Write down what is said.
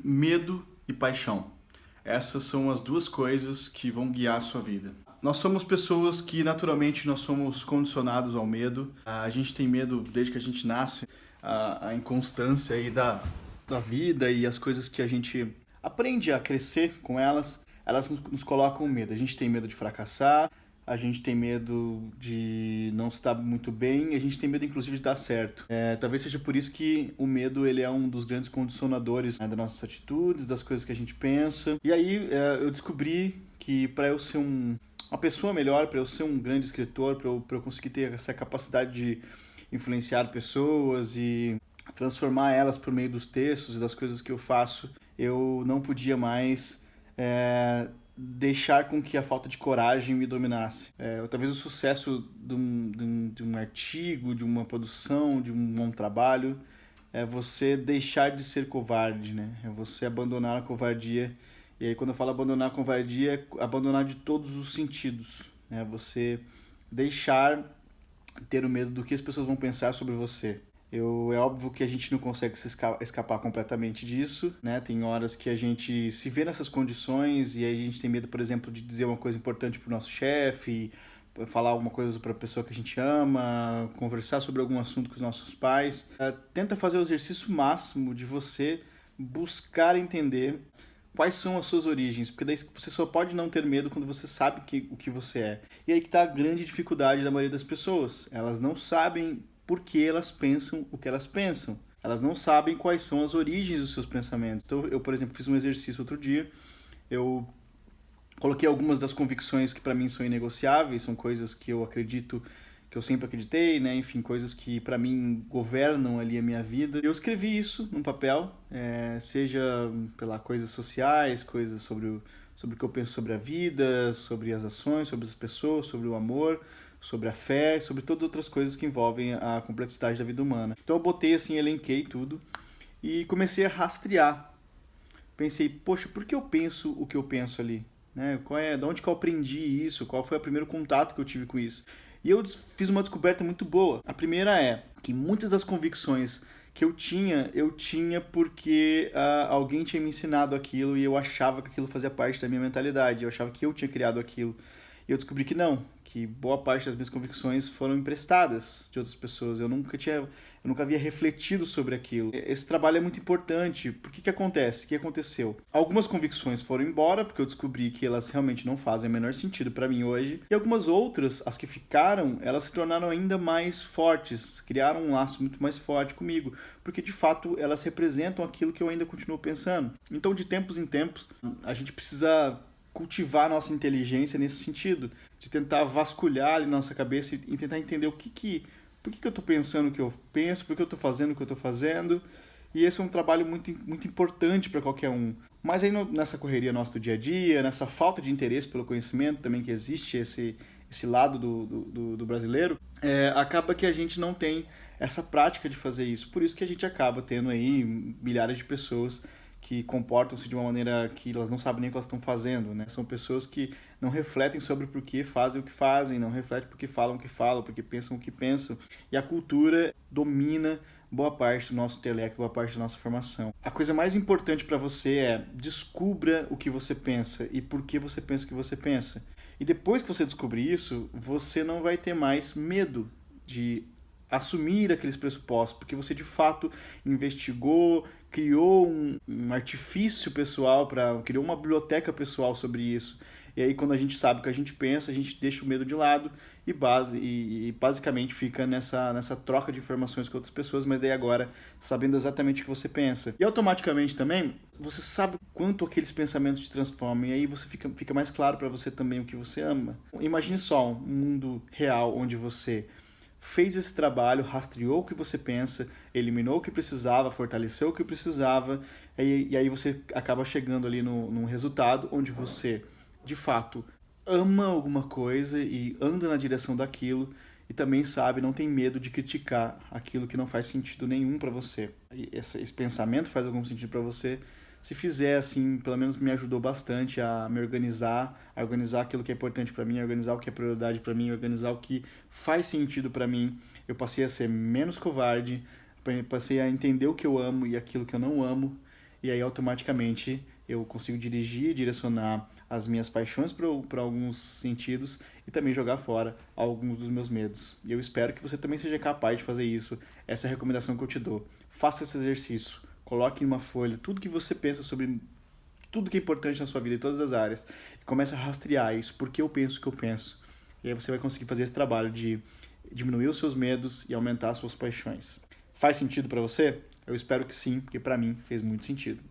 Medo e paixão. Essas são as duas coisas que vão guiar a sua vida. Nós somos pessoas que naturalmente nós somos condicionados ao medo. A gente tem medo desde que a gente nasce. A inconstância aí da vida e as coisas que a gente aprende a crescer com elas nos colocam medo. A gente tem medo de fracassar, a gente tem medo de não estar muito bem, a gente tem medo inclusive de dar certo. Talvez seja por isso que o medo ele é um dos grandes condicionadores, né, das nossas atitudes, das coisas que a gente pensa. E aí eu descobri que para eu ser uma pessoa melhor, para eu ser um grande escritor, para eu conseguir ter essa capacidade de influenciar pessoas e transformar elas por meio dos textos e das coisas que eu faço, eu não podia mais deixar com que a falta de coragem me dominasse. Talvez o sucesso de um artigo, de uma produção, de um bom trabalho, é você deixar de ser covarde, né? É você abandonar a covardia. E aí, quando eu falo abandonar a covardia, é abandonar de todos os sentidos. Né? Você deixar ter o medo do que as pessoas vão pensar sobre você. É óbvio que a gente não consegue se escapar completamente disso, né? Tem horas que a gente se vê nessas condições e aí a gente tem medo, por exemplo, de dizer uma coisa importante pro nosso chefe, falar alguma coisa para a pessoa que a gente ama, conversar sobre algum assunto com os nossos pais. Tenta fazer o exercício máximo de você buscar entender quais são as suas origens, porque daí você só pode não ter medo quando você sabe o que você é. E aí que está a grande dificuldade da maioria das pessoas. Elas não sabem por que elas pensam o que elas pensam. Elas não sabem quais são as origens dos seus pensamentos. Então, eu, por exemplo, fiz um exercício outro dia. Eu coloquei algumas das convicções que para mim são inegociáveis, são coisas que eu acredito, que eu sempre acreditei, né? Enfim, coisas que para mim governam ali a minha vida. Eu escrevi isso num papel, seja pelas coisas sociais, coisas sobre o que eu penso sobre a vida, sobre as ações, sobre as pessoas, sobre o amor, sobre a fé, sobre todas outras coisas que envolvem a complexidade da vida humana. Então eu botei assim, elenquei tudo e comecei a rastrear. Pensei, poxa, por que eu penso o que eu penso ali? Né? De onde que eu aprendi isso? Qual foi o primeiro contato que eu tive com isso? E eu fiz uma descoberta muito boa. A primeira é que muitas das convicções que eu tinha porque alguém tinha me ensinado aquilo e eu achava que aquilo fazia parte da minha mentalidade. Eu achava que eu tinha criado aquilo. E eu descobri que não, que boa parte das minhas convicções foram emprestadas de outras pessoas. Eu nunca havia refletido sobre aquilo. Esse trabalho é muito importante. Por que acontece? O que aconteceu? Algumas convicções foram embora, porque eu descobri que elas realmente não fazem o menor sentido para mim hoje. E algumas outras, as que ficaram, elas se tornaram ainda mais fortes, criaram um laço muito mais forte comigo, porque de fato elas representam aquilo que eu ainda continuo pensando. Então, de tempos em tempos, a gente precisa cultivar nossa inteligência nesse sentido, de tentar vasculhar ali na nossa cabeça e tentar entender por que eu estou pensando o que eu penso, por que eu estou fazendo o que eu estou fazendo. E esse é um trabalho muito, muito importante para qualquer um. Mas aí nessa correria nossa do dia a dia, nessa falta de interesse pelo conhecimento também que existe, esse lado do brasileiro, acaba que a gente não tem essa prática de fazer isso. Por isso que a gente acaba tendo aí milhares de pessoas que comportam-se de uma maneira que elas não sabem nem o que elas estão fazendo, né? São pessoas que não refletem sobre por que fazem o que fazem, não refletem por que falam o que falam, por que pensam o que pensam. E a cultura domina boa parte do nosso intelecto, boa parte da nossa formação. A coisa mais importante para você é descubra o que você pensa e por que você pensa o que você pensa. E depois que você descobrir isso, você não vai ter mais medo de assumir aqueles pressupostos, porque você de fato investigou, criou um artifício pessoal, criou uma biblioteca pessoal sobre isso. E aí quando a gente sabe o que a gente pensa, a gente deixa o medo de lado e basicamente fica nessa troca de informações com outras pessoas, mas daí agora sabendo exatamente o que você pensa. E automaticamente também, você sabe quanto aqueles pensamentos te transformam, e aí você fica mais claro para você também o que você ama. Imagine só um mundo real onde você fez esse trabalho, rastreou o que você pensa, eliminou o que precisava, fortaleceu o que precisava, e aí você acaba chegando ali num resultado onde você, de fato, ama alguma coisa e anda na direção daquilo e também sabe, não tem medo de criticar aquilo que não faz sentido nenhum para você. E esse pensamento faz algum sentido para você. Se fizer, assim, pelo menos me ajudou bastante a me organizar, a organizar aquilo que é importante para mim, a organizar o que é prioridade para mim, a organizar o que faz sentido para mim. Eu passei a ser menos covarde, passei a entender o que eu amo e aquilo que eu não amo. e aí automaticamente eu consigo dirigir, direcionar as minhas paixões para alguns sentidos e também jogar fora alguns dos meus medos. E eu espero que você também seja capaz de fazer isso. Essa é a recomendação que eu te dou. Faça esse exercício, coloque em uma folha tudo que você pensa sobre tudo que é importante na sua vida, em todas as áreas, e comece a rastrear isso, porque eu penso o que eu penso. E aí você vai conseguir fazer esse trabalho de diminuir os seus medos e aumentar as suas paixões. Faz sentido para você? Eu espero que sim, porque para mim fez muito sentido.